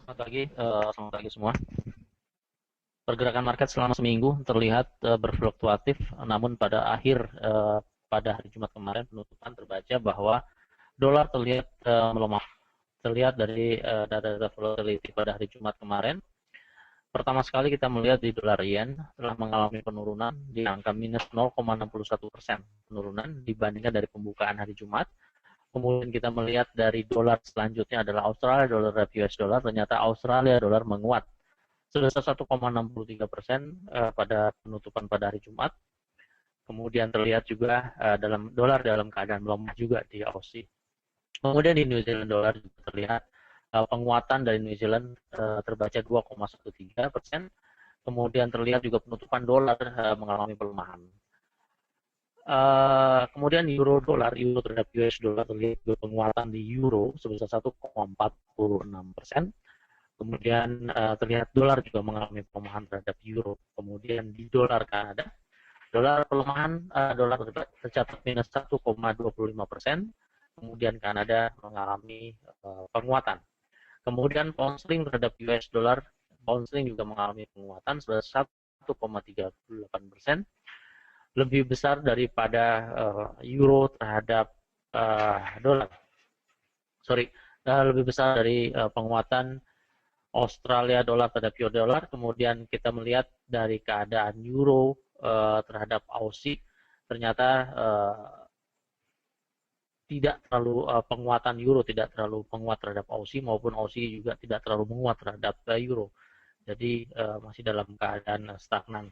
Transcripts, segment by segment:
Selamat pagi semua. Pergerakan market selama seminggu terlihat berfluktuatif, namun pada hari Jumat kemarin penutupan terbaca bahwa dolar terlihat melemah. Terlihat dari data-data volatility pada hari Jumat kemarin. Pertama sekali kita melihat di dolar yen telah mengalami penurunan di angka minus 0,61% penurunan dibandingkan dari pembukaan hari Jumat. Kemudian kita melihat dari dolar selanjutnya adalah Australia dolar dan US dollar. Ternyata Australia dolar menguat sebesar 1,63% pada penutupan pada hari Jumat. Kemudian terlihat juga dalam dolar dalam keadaan melemah juga di Aussie. Kemudian di New Zealand dollar juga terlihat penguatan dari New Zealand terbaca 2,13%. Kemudian terlihat juga penutupan dolar mengalami pelemahan. Kemudian euro terhadap US dollar terlihat penguatan di euro sebesar 1,46%. Kemudian terlihat dolar juga mengalami pelemahan terhadap euro. Kemudian di dolar Kanada, dolar tercatat minus 1,25%. Kemudian Kanada mengalami penguatan. Kemudian pound sterling terhadap US dollar, pound sterling juga mengalami penguatan sebesar 1,38%. Lebih besar daripada euro terhadap dolar. Lebih besar dari penguatan Australia dolar terhadap euro dolar. Kemudian kita melihat dari keadaan euro terhadap Aussie, ternyata tidak terlalu penguatan euro tidak terlalu menguat terhadap Aussie, maupun Aussie juga tidak terlalu menguat terhadap euro. Jadi masih dalam keadaan stagnan.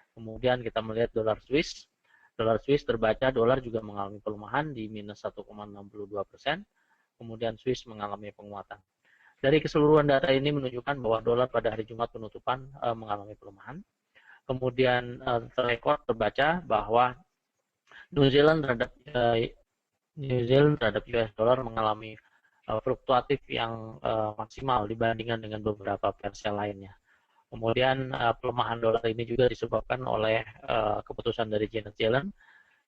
Kemudian kita melihat dolar Swiss terbaca dolar juga mengalami pelemahan di minus 1,62%. Kemudian Swiss mengalami penguatan. Dari keseluruhan data ini menunjukkan bahwa dolar pada hari Jumat penutupan mengalami pelemahan. Kemudian terbaca bahwa New Zealand terhadap US dollar mengalami fluktuatif yang maksimal dibandingkan dengan beberapa versi lainnya. Kemudian pelemahan dolar ini juga disebabkan oleh keputusan dari Janet Yellen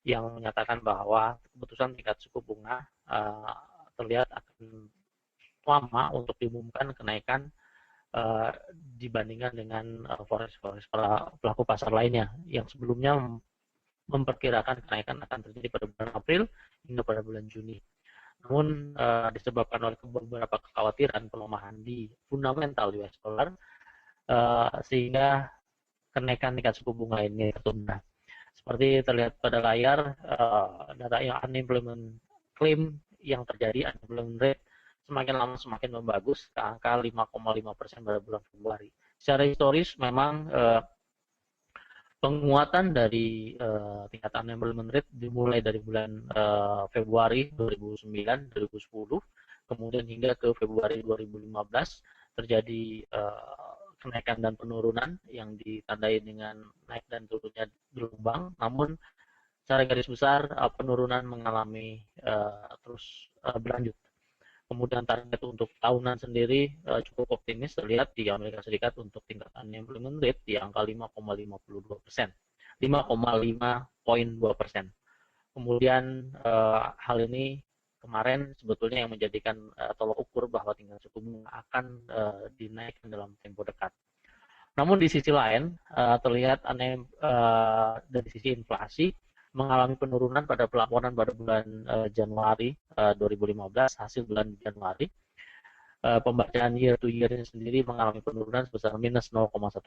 yang menyatakan bahwa keputusan tingkat suku bunga terlihat akan lama untuk diumumkan kenaikan dibandingkan dengan forex pelaku pasar lainnya yang sebelumnya memperkirakan kenaikan akan terjadi pada bulan April hingga pada bulan Juni. Namun disebabkan oleh beberapa kekhawatiran pelemahan di fundamental US dollar, sehingga kenaikan tingkat suku bunga ini tertunda. Seperti terlihat pada layar, data yang unemployment claim yang terjadi, unemployment rate semakin lama semakin membagus ke angka 5,5% pada bulan Februari. Secara historis memang penguatan dari tingkat unemployment rate dimulai dari bulan Februari 2009, 2010, kemudian hingga ke Februari 2015 terjadi kenaikan dan penurunan yang ditandai dengan naik dan turunnya gelombang. Namun secara garis besar penurunan mengalami terus berlanjut. Kemudian target untuk tahunan sendiri cukup optimis, terlihat di Amerika Serikat untuk tingkat unemployment rate di angka 5,52%, 5,5,2%. Kemudian hal ini kemarin sebetulnya yang menjadikan tolok ukur bahwa tingkat suku bunga akan dinaikkan dalam tempo dekat. Namun di sisi lain terlihat dari sisi inflasi mengalami penurunan pada pelaporan pada bulan Januari 2015, hasil bulan Januari. Pembacaan year to year ini sendiri mengalami penurunan sebesar minus 0,1%,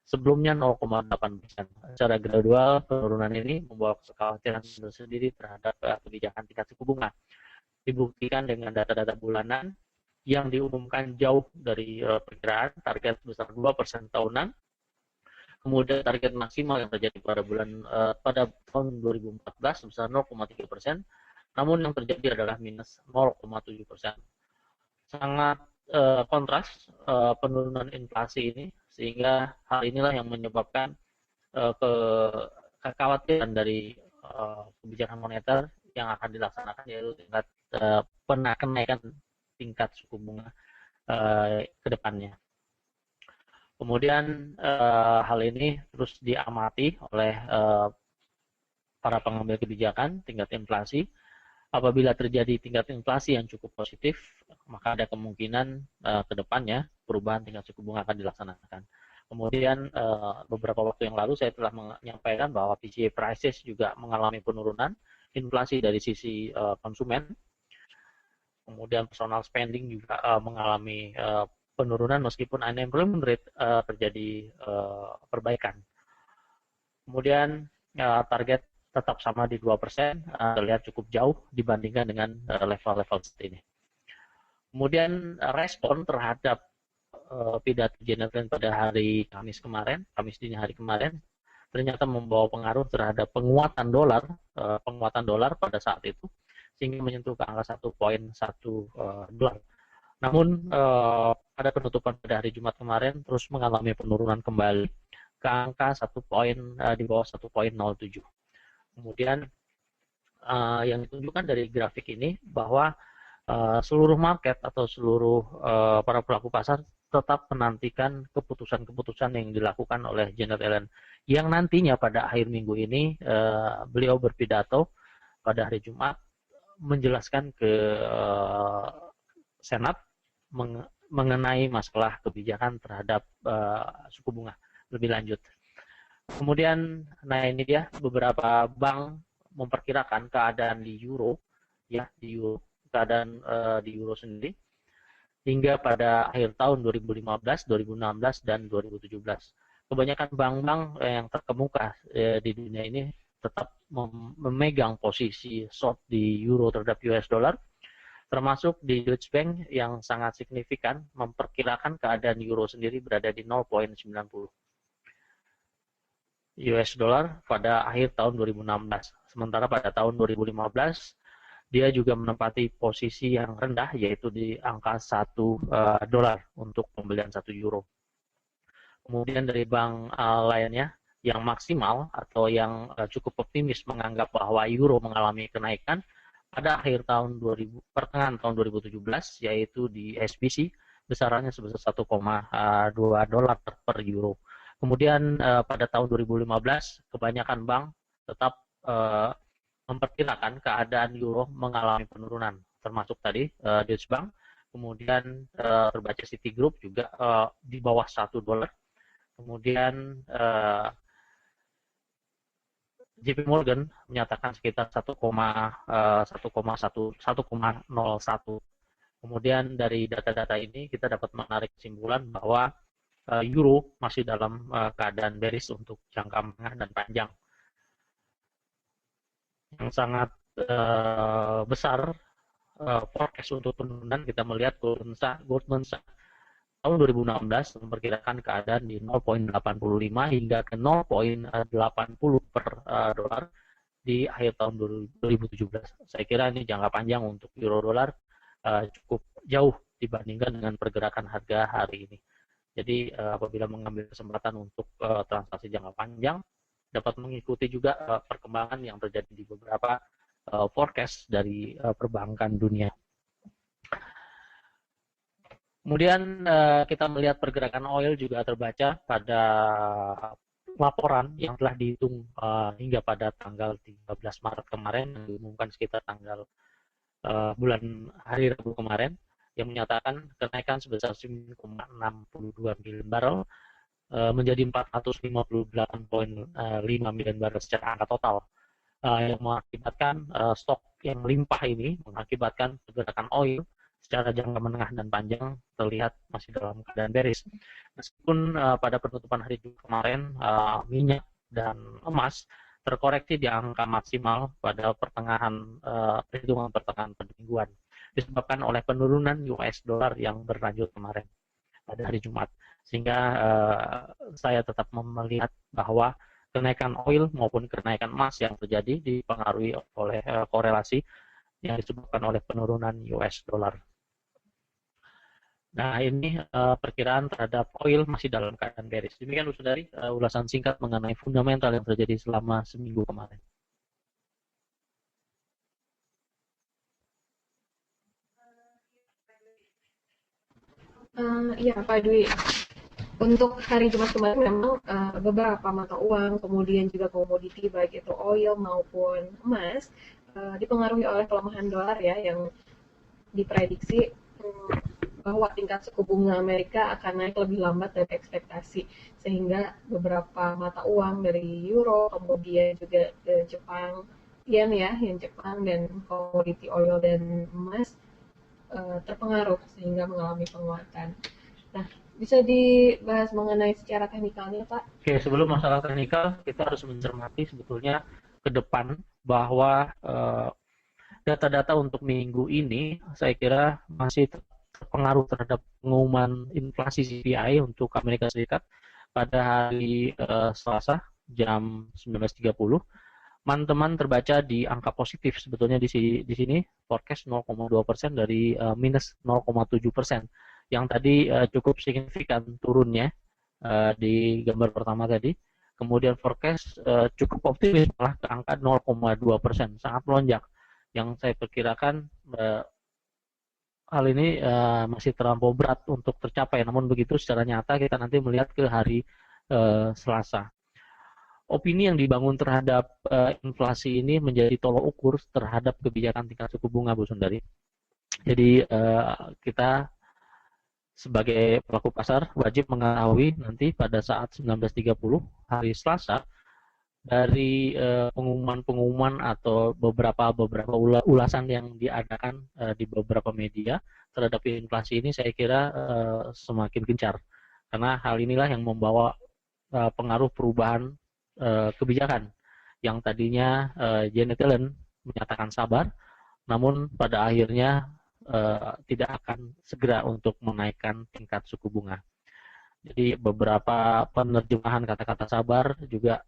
sebelumnya 0,8%. Secara gradual penurunan ini membawa kekhawatiran sendiri terhadap kebijakan tingkat suku bunga. Dibuktikan dengan data-data bulanan yang diumumkan jauh dari perkiraan, target sebesar 2% tahunan. Kemudian target maksimal yang terjadi pada tahun 2014 sebesar 0,3%, namun yang terjadi adalah minus 0,7%. Sangat kontras penurunan inflasi ini, sehingga hal inilah yang menyebabkan kekhawatiran dari kebijakan moneter yang akan dilaksanakan, yaitu tingkat kenaikan tingkat suku bunga ke depannya. Kemudian hal ini terus diamati oleh para pengambil kebijakan tingkat inflasi. apabila terjadi tingkat inflasi yang cukup positif, maka ada kemungkinan ke depannya perubahan tingkat suku bunga akan dilaksanakan. Kemudian beberapa waktu yang lalu saya telah menyampaikan bahwa PCE prices juga mengalami penurunan inflasi dari sisi konsumen. Kemudian personal spending juga mengalami penurunan meskipun unemployment rate terjadi perbaikan. Kemudian target tetap sama di 2%, terlihat cukup jauh dibandingkan dengan level-level seperti ini. Kemudian respon terhadap pidato Janet Yellen pada hari Kamis dini hari kemarin, ternyata membawa pengaruh terhadap penguatan dolar pada saat itu, sehingga menyentuh ke angka 1.1 dolar. Namun pada penutupan pada hari Jumat kemarin terus mengalami penurunan kembali ke angka di bawah 1.07. Kemudian yang ditunjukkan dari grafik ini bahwa seluruh market atau seluruh para pelaku pasar tetap menantikan keputusan-keputusan yang dilakukan oleh Janet Yellen, yang nantinya pada akhir minggu ini beliau berpidato pada hari Jumat menjelaskan ke Senat mengenai masalah kebijakan terhadap suku bunga lebih lanjut. Kemudian, nah ini dia beberapa bank memperkirakan keadaan di euro, keadaan di euro sendiri hingga pada akhir tahun 2015, 2016, dan 2017. Kebanyakan bank-bank yang terkemuka di dunia ini tetap memegang posisi short di euro terhadap US dollar, termasuk di Deutsche Bank yang sangat signifikan memperkirakan keadaan euro sendiri berada di 0.90 US dollar pada akhir tahun 2016. Sementara pada tahun 2015 dia juga menempati posisi yang rendah, yaitu di angka 1 dolar untuk pembelian 1 euro. Kemudian dari bank lainnya yang maksimal atau yang cukup optimis menganggap bahwa euro mengalami kenaikan pada pertengahan tahun 2017, yaitu di SBC besarannya sebesar 1,2 dolar per euro. Kemudian pada tahun 2015 kebanyakan bank tetap memperkirakan keadaan euro mengalami penurunan, termasuk tadi Deutsche Bank, kemudian terbaca Citigroup juga di bawah 1 dolar, kemudian JP Morgan menyatakan sekitar 1,01. Kemudian dari data-data ini kita dapat menarik kesimpulan bahwa euro masih dalam keadaan bearish untuk jangka menengah dan panjang. Yang sangat besar forecast untuk penurunan kita melihat Goldman Sachs tahun 2016 memperkirakan keadaan di 0.85 hingga ke 0.80 per dolar di akhir tahun 2017. Saya kira ini jangka panjang untuk euro dolar cukup jauh dibandingkan dengan pergerakan harga hari ini. Jadi apabila mengambil kesempatan untuk transaksi jangka panjang, dapat mengikuti juga perkembangan yang terjadi di beberapa forecast dari perbankan dunia. Kemudian kita melihat pergerakan oil juga terbaca pada laporan yang telah dihitung hingga pada tanggal 13 Maret kemarin, yang diumumkan sekitar tanggal hari Rabu kemarin, yang menyatakan kenaikan sebesar 9,62 miliar barrel menjadi 458,5 miliar barrel secara angka total, yang mengakibatkan stok yang melimpah ini mengakibatkan pergerakan oil secara jangka menengah dan panjang terlihat masih dalam keadaan bearish. Meskipun pada penutupan hari Jumat kemarin minyak dan emas terkoreksi di angka maksimal pada perhitungan pertengahan mingguan, disebabkan oleh penurunan US dollar yang berlanjut kemarin pada hari Jumat. Sehingga saya tetap melihat bahwa kenaikan oil maupun kenaikan emas yang terjadi dipengaruhi oleh korelasi yang disebabkan oleh penurunan US dollar. Nah, ini perkiraan terhadap oil masih dalam keadaan bearish. Demikian, saudari, ulasan singkat mengenai fundamental yang terjadi selama seminggu kemarin. Ya, Pak Dwi. Untuk hari Jumat kemarin memang beberapa mata uang, kemudian juga komoditi baik itu oil maupun emas dipengaruhi oleh pelemahan dolar ya, yang diprediksi bahwa tingkat suku bunga Amerika akan naik lebih lambat dari ekspektasi, sehingga beberapa mata uang dari Euro, kemudian juga Jepang, yen ya, yang Jepang, dan komoditi oil dan emas terpengaruh sehingga mengalami penguatan. Nah, bisa dibahas mengenai secara teknikalnya, Pak? Oke, sebelum masalah teknikal, kita harus mencermati sebetulnya ke depan bahwa data-data untuk minggu ini saya kira masih terpengaruh terhadap pengumuman inflasi CPI untuk Amerika Serikat pada hari Selasa jam 19.30. Teman-teman terbaca di angka positif sebetulnya di sini forecast 0,2% dari minus 0,7% yang tadi cukup signifikan turunnya di gambar pertama tadi. Kemudian forecast cukup optimis malah ke angka 0,2%, sangat melonjak. Yang saya perkirakan hal ini masih terlampau berat untuk tercapai. Namun begitu secara nyata kita nanti melihat ke hari Selasa. Opini yang dibangun terhadap inflasi ini menjadi tolok ukur terhadap kebijakan tingkat suku bunga, Bu Sundari. Jadi kita sebagai pelaku pasar wajib mengetahui nanti pada saat 19.30 hari Selasa dari pengumuman-pengumuman atau beberapa ulasan yang diadakan di beberapa media terhadap inflasi ini, saya kira semakin gencar karena hal inilah yang membawa pengaruh perubahan kebijakan yang tadinya Janet Yellen menyatakan sabar, namun pada akhirnya tidak akan segera untuk menaikkan tingkat suku bunga. Jadi beberapa penerjemahan kata-kata sabar juga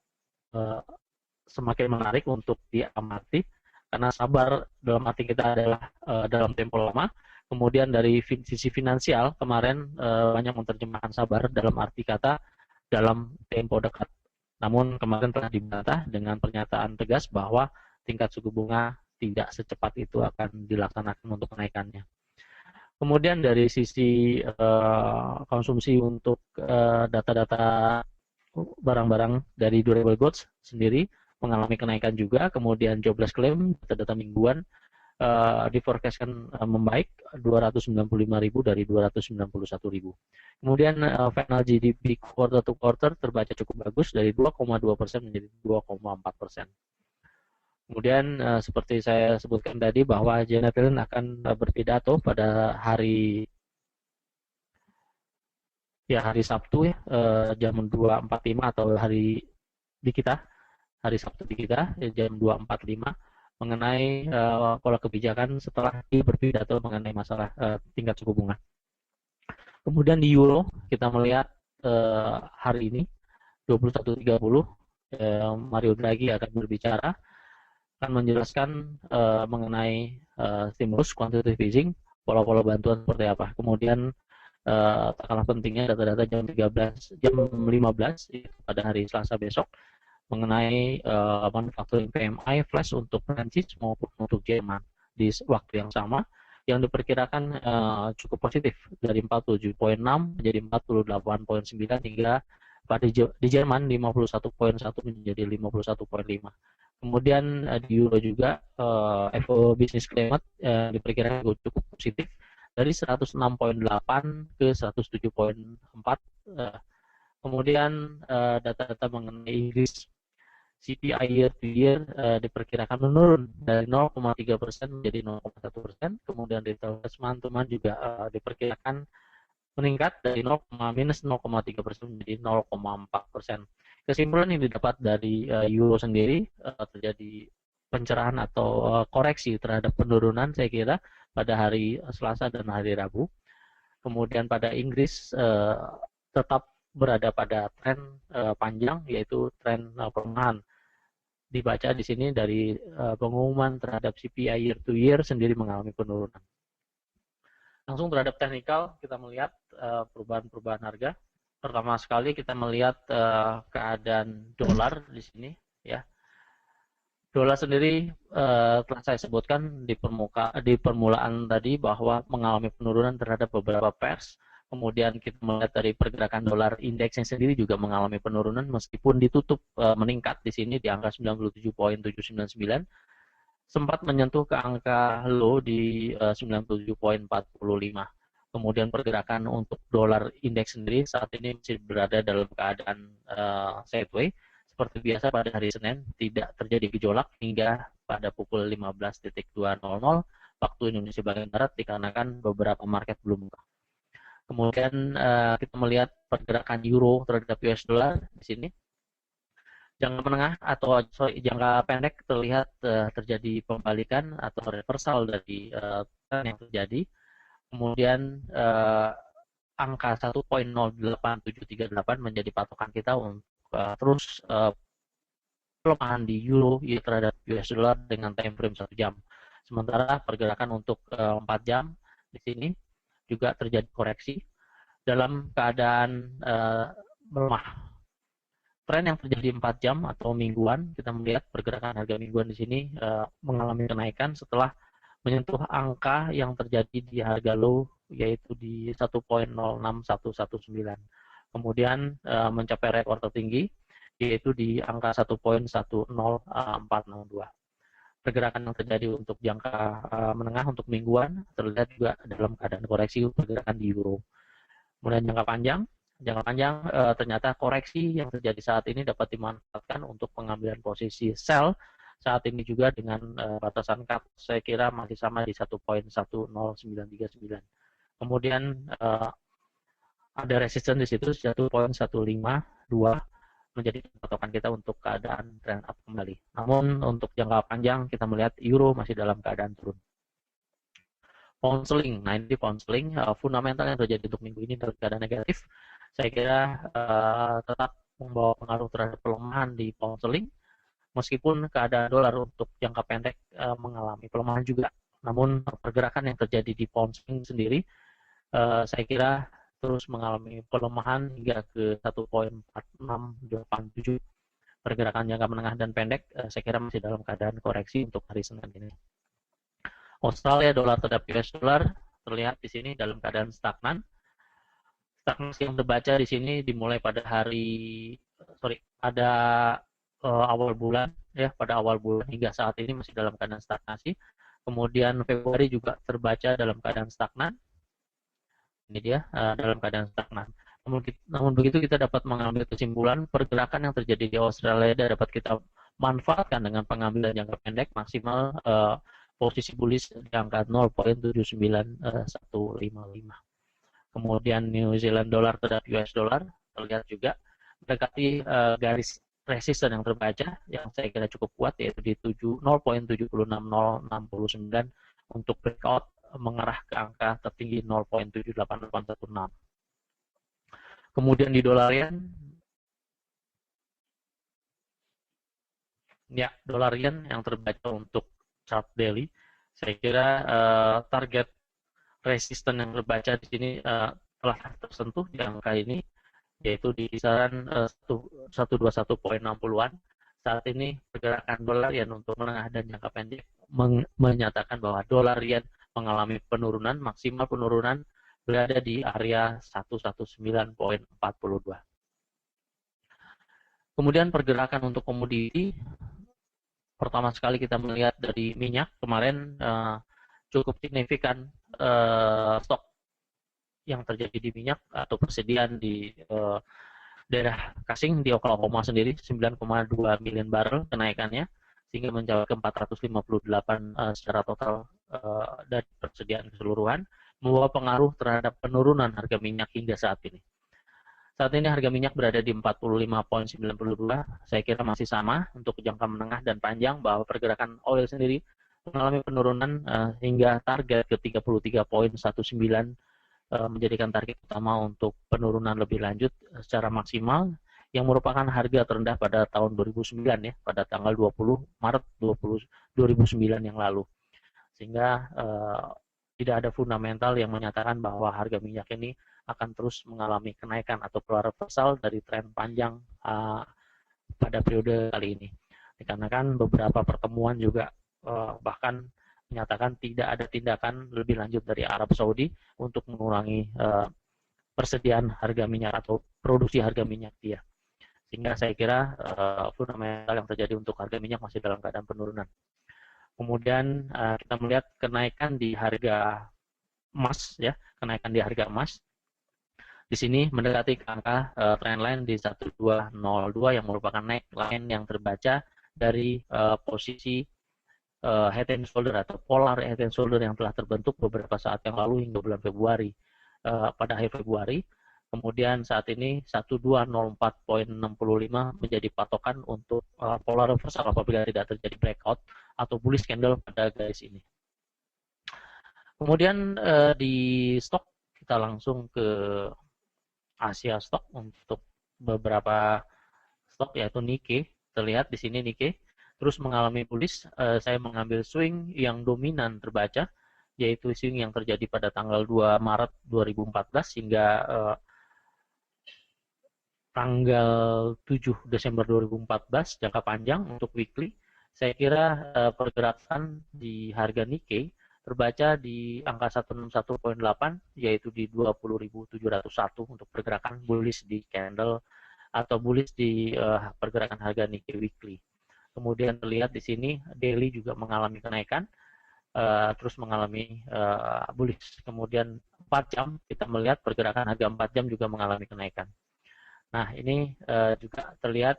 semakin menarik untuk diamati karena sabar dalam arti kita adalah dalam tempo lama. Kemudian dari sisi finansial kemarin banyak menerjemahkan sabar dalam arti kata dalam tempo dekat. Namun kemarin telah dibantah dengan pernyataan tegas bahwa tingkat suku bunga tidak secepat itu akan dilaksanakan untuk kenaikannya. Kemudian dari sisi konsumsi untuk data-data barang-barang dari durable goods sendiri mengalami kenaikan juga. Kemudian jobless claim data-data mingguan diforecastkan membaik 295.000 dari 291.000. Kemudian final GDP quarter to quarter terbaca cukup bagus dari 2,2% menjadi 2,4%. Kemudian seperti saya sebutkan tadi bahwa Janet Yellen akan berpidato pada hari Sabtu ya, jam 2.45 atau hari Sabtu di kita jam 2.45 mengenai pola kebijakan setelah berpidato mengenai masalah tingkat suku bunga. Kemudian di Euro kita melihat hari ini 21.30 Mario Draghi akan berbicara, akan menjelaskan mengenai stimulus quantitative easing, pola-pola bantuan seperti apa. Kemudian tak kalah pentingnya data-data jam 15 pada hari Selasa besok mengenai manufacturing PMI flash untuk Prancis maupun untuk Jerman di waktu yang sama yang diperkirakan cukup positif dari 47,6 menjadi 48,9 hingga pada di Jerman 51,1 menjadi 51,5. Kemudian di Euro juga FO Business Climate diperkirakan cukup positif dari 106,8 ke 107,4. Kemudian data-data mengenai Inggris CPI year to year diperkirakan menurun dari 0,3% menjadi 0,1%. Kemudian retail teman-teman juga diperkirakan meningkat dari minus 0,3% menjadi 0,4%. Kesimpulan yang didapat dari Euro sendiri terjadi pencerahan atau koreksi terhadap penurunan saya kira pada hari Selasa dan hari Rabu. Kemudian pada Inggris tetap berada pada tren panjang yaitu tren pelemahan. Dibaca di sini dari pengumuman terhadap CPI year to year sendiri mengalami penurunan. Langsung terhadap teknikal kita melihat perubahan-perubahan harga. Pertama sekali kita melihat keadaan dolar di sini ya. Dolar sendiri telah saya sebutkan di permulaan tadi bahwa mengalami penurunan terhadap beberapa pairs. Kemudian kita melihat dari pergerakan dolar indeksnya sendiri juga mengalami penurunan meskipun ditutup meningkat di sini di angka 97,799. sempat menyentuh ke angka low di 97,45. Kemudian pergerakan untuk dolar indeks sendiri saat ini masih berada dalam keadaan sideways. Seperti biasa pada hari Senin tidak terjadi gejolak hingga pada pukul 15.200 waktu Indonesia bagian Barat dikarenakan beberapa market belum buka. Kemudian kita melihat pergerakan euro terhadap US dollar di sini. Jangka menengah atau jangka pendek terlihat terjadi pembalikan atau reversal dari tren yang terjadi. Kemudian angka 1.08738 menjadi patokan kita untuk terus pelemahan di euro terhadap US dollar dengan time frame 1 jam. Sementara pergerakan untuk 4 jam di sini juga terjadi koreksi dalam keadaan melemah. Tren yang terjadi 4 jam atau mingguan, kita melihat pergerakan harga mingguan di sini mengalami kenaikan setelah menyentuh angka yang terjadi di harga low, yaitu di 1.06119. Kemudian mencapai rekor tertinggi, yaitu di angka 1.10462. Pergerakan yang terjadi untuk jangka menengah untuk mingguan terlihat juga dalam keadaan koreksi pergerakan di euro. Kemudian jangka panjang ternyata koreksi yang terjadi saat ini dapat dimanfaatkan untuk pengambilan posisi sell saat ini juga dengan batasan cut saya kira masih sama di 1.10939. Kemudian ada resistance di situ 1.152 menjadi patokan kita untuk keadaan trend up kembali. Namun untuk jangka panjang kita melihat euro masih dalam keadaan turun. Pound sterling, nah ini pound sterling fundamental yang terjadi untuk minggu ini dalam keadaan negatif. Saya kira tetap membawa pengaruh terhadap pelemahan di pound sterling, meskipun keadaan dolar untuk jangka pendek mengalami pelemahan juga. Namun pergerakan yang terjadi di pound sterling sendiri, saya kira terus mengalami pelemahan hingga ke 1.4687. Pergerakan jangka menengah dan pendek, saya kira masih dalam keadaan koreksi untuk hari Senin ini. Australia dolar terhadap US dollar terlihat di sini dalam keadaan stagnan. Stagnasi yang terbaca di sini dimulai pada awal bulan hingga saat ini masih dalam keadaan stagnasi. Kemudian Februari juga terbaca dalam keadaan stagnan. Ini dia dalam keadaan stagnan. Namun begitu kita dapat mengambil kesimpulan pergerakan yang terjadi di Australia dapat kita manfaatkan dengan pengambilan jangka pendek maksimal posisi bullish di angka 0.79155. Kemudian New Zealand dollar terhadap US dollar terlihat juga mendekati garis resisten yang terbaca yang saya kira cukup kuat, yaitu di 0.76069 untuk breakout mengarah ke angka tertinggi 0.78816. Kemudian di dolar yen, ya dolar yen yang terbaca untuk chart daily, saya kira target resisten yang terbaca di sini telah tersentuh di angka ini, yaitu di kisaran 121.60-an. Saat ini pergerakan dolar yen untuk menengah dan jangka pendek menyatakan bahwa dolar yen mengalami penurunan, maksimal penurunan berada di area 119.42. Kemudian pergerakan untuk komoditi, pertama sekali kita melihat dari minyak kemarin cukup signifikan stok yang terjadi di minyak atau persediaan di daerah Cushing di Oklahoma sendiri 9,2 million barrel kenaikannya sehingga mencapai ke 458 secara total dari persediaan keseluruhan, membawa pengaruh terhadap penurunan harga minyak hingga saat ini. Saat ini harga minyak berada di 45.92, saya kira masih sama untuk jangka menengah dan panjang bahwa pergerakan oil sendiri mengalami penurunan hingga target ke 33.19 menjadikan target utama untuk penurunan lebih lanjut secara maksimal yang merupakan harga terendah pada tahun 2009 ya, pada tanggal 20 Maret 2009 yang lalu. Sehingga tidak ada fundamental yang menyatakan bahwa harga minyak ini akan terus mengalami kenaikan atau keluar reversal dari tren panjang pada periode kali ini. Dikarenakan beberapa pertemuan juga bahkan menyatakan tidak ada tindakan lebih lanjut dari Arab Saudi untuk mengurangi persediaan harga minyak atau produksi harga minyak dia. Sehingga saya kira fundamental yang terjadi untuk harga minyak masih dalam keadaan penurunan. Kemudian kita melihat kenaikan di harga emas, ya, kenaikan di harga emas. Di sini mendekati ke angka trendline di 1202 yang merupakan neckline yang terbaca dari posisi head and shoulder atau polar head and shoulder yang telah terbentuk beberapa saat yang lalu hingga bulan Februari, pada akhir Februari. Kemudian saat ini 1204.65 menjadi patokan untuk polar reversal apabila tidak terjadi breakout atau bullish candle pada garis ini. Kemudian di stok kita langsung ke Asia Stock untuk beberapa stok, yaitu Nikkei. Terlihat di sini Nikkei terus mengalami bullish. Saya mengambil swing yang dominan terbaca, yaitu swing yang terjadi pada tanggal 2 Maret 2014 hingga tanggal 7 Desember 2014, jangka panjang untuk weekly. Saya kira pergerakan di harga Nikkei terbaca di angka 161.8, yaitu di 20.701 untuk pergerakan bullish di candle atau bullish di pergerakan harga Nikkei weekly. Kemudian terlihat di sini daily juga mengalami kenaikan, terus mengalami bullish. Kemudian 4 jam kita melihat pergerakan harga 4 jam juga mengalami kenaikan. Nah, ini juga terlihat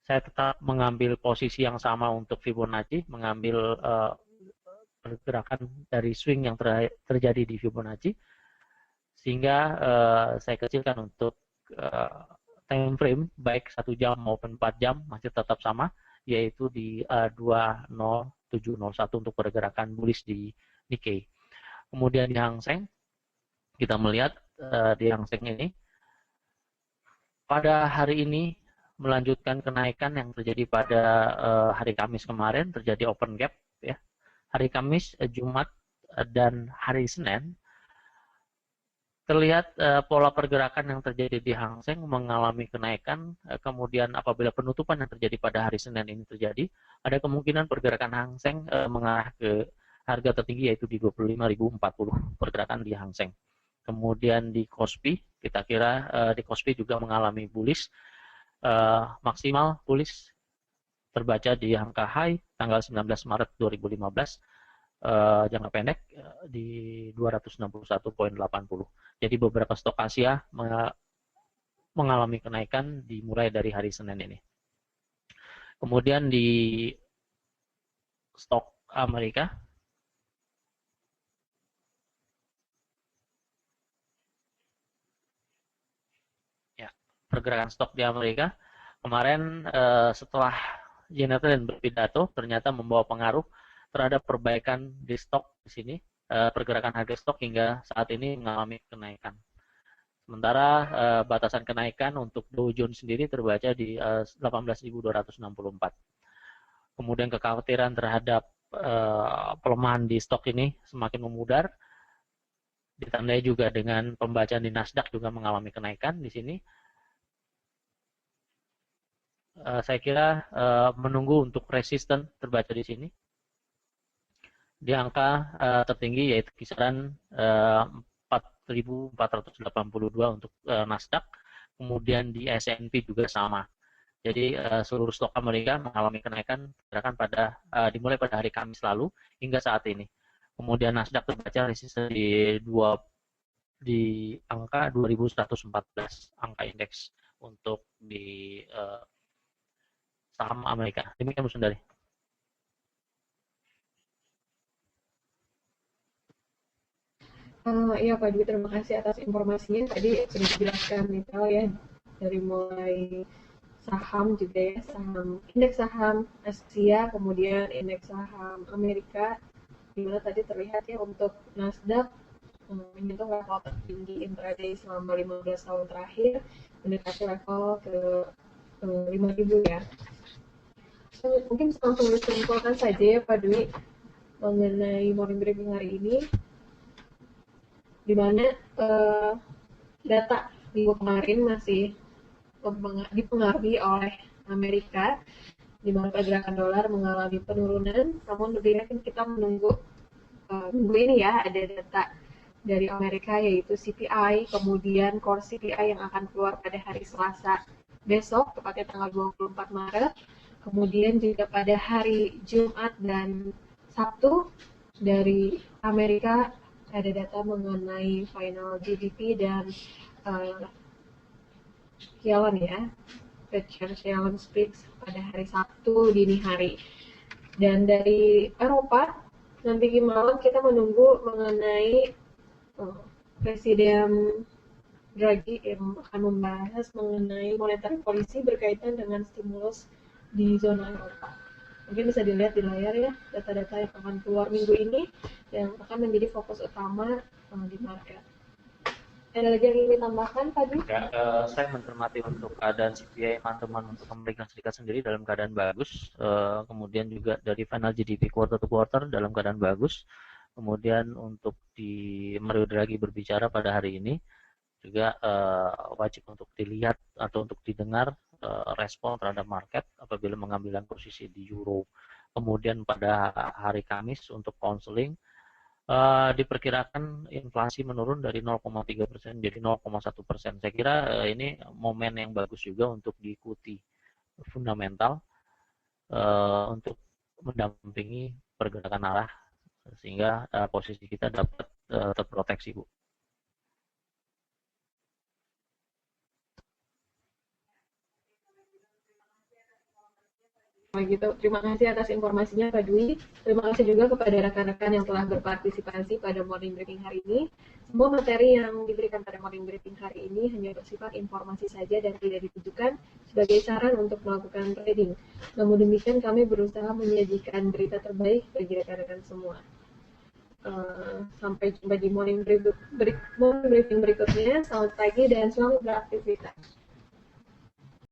saya tetap mengambil posisi yang sama untuk Fibonacci, mengambil pergerakan dari swing yang terjadi di Fibonacci, sehingga saya kecilkan untuk time frame baik 1 jam maupun 4 jam masih tetap sama, yaitu di 20701 untuk pergerakan bullish di Nikkei. Kemudian di Hang Seng kita melihat di Hang Seng ini pada hari ini melanjutkan kenaikan yang terjadi pada hari Kamis kemarin, terjadi open gap, ya. Hari Kamis, Jumat, dan hari Senin terlihat pola pergerakan yang terjadi di Hang Seng mengalami kenaikan. Kemudian apabila penutupan yang terjadi pada hari Senin ini terjadi, ada kemungkinan pergerakan Hang Seng mengarah ke harga tertinggi, yaitu di 25.040 pergerakan di Hang Seng. Kemudian di Kospi, kita kira di Kospi juga mengalami bullish, maksimal bullish terbaca di angka high tanggal 19 Maret 2015, jangka pendek di 261.80. Jadi beberapa stok Asia mengalami kenaikan dimulai dari hari Senin ini. Kemudian di stok Amerika, ya, pergerakan stok di Amerika kemarin setelah Janet Yellen berpidato ternyata membawa pengaruh terhadap perbaikan di stok di sini. Pergerakan harga stok hingga saat ini mengalami kenaikan. Sementara batasan kenaikan untuk Dow Jones sendiri terbaca di 18.264. Kemudian kekhawatiran terhadap pelemahan di stok ini semakin memudar, ditandai juga dengan pembacaan di Nasdaq juga mengalami kenaikan di sini. Saya kira menunggu untuk resisten terbaca di sini di angka tertinggi, yaitu kisaran 4.482 untuk Nasdaq. Kemudian di S&P juga sama. Jadi seluruh stok Amerika mengalami kenaikan pergerakan dimulai pada hari Kamis lalu hingga saat ini. Kemudian Nasdaq terbaca resisten di angka 2114 angka indeks untuk di saham Amerika. Demikian Bu Sundari. Iya Pak Dwi, terima kasih atas informasinya. Tadi sudah dijelaskan detail ya, dari mulai saham juga ya, indeks saham Asia, kemudian indeks saham Amerika, di mana tadi terlihat ya untuk Nasdaq menyentuh level tertinggi intraday selama 15 tahun terakhir, mendekati level ke 5.000 ya. Mungkin langsung disimpulkan saja ya Pak Dwi mengenai morning briefing hari ini, di mana data minggu kemarin masih dipengaruhi oleh Amerika, di mana pergerakan dolar mengalami penurunan. Namun lebih yakin kita menunggu minggu ini ya, ada data dari Amerika yaitu CPI, kemudian core CPI yang akan keluar pada hari Selasa besok, tepatnya tanggal 24 Maret. Kemudian juga pada hari Jumat dan Sabtu dari Amerika ada data mengenai final GDP dan Yellen ya, Fed Chair Yellen speaks pada hari Sabtu dini hari. Dan dari Eropa nanti malam kita menunggu mengenai Presiden Draghi yang akan membahas mengenai monetary policy berkaitan dengan stimulus di zona Eropa. Mungkin bisa dilihat di layar ya, data-data yang akan keluar minggu ini yang akan menjadi fokus utama di market. Ada lagi yang ingin ditambahkan tadi? Ya, saya mencermati untuk keadaan CPI teman-teman untuk Amerika Serikat sendiri dalam keadaan bagus, kemudian juga dari final GDP quarter to quarter dalam keadaan bagus, kemudian untuk di Mario Draghi berbicara pada hari ini juga wajib untuk dilihat atau untuk didengar respon terhadap market apabila mengambil posisi di euro. Kemudian pada hari Kamis untuk counseling diperkirakan inflasi menurun dari 0,3% menjadi 0,1%. Saya kira ini momen yang bagus juga untuk diikuti fundamental untuk mendampingi pergerakan arah sehingga posisi kita dapat terproteksi, Bu. Begitu. Terima kasih atas informasinya Pak Dwi. Terima kasih juga kepada rekan-rekan yang telah berpartisipasi pada morning briefing hari ini. Semua materi yang diberikan pada morning briefing hari ini hanya bersifat informasi saja dan tidak ditujukan sebagai saran untuk melakukan trading. Namun demikian kami berusaha menyajikan berita terbaik bagi rekan-rekan semua. Sampai jumpa di morning briefing berikutnya. Selamat pagi dan selamat beraktivitas.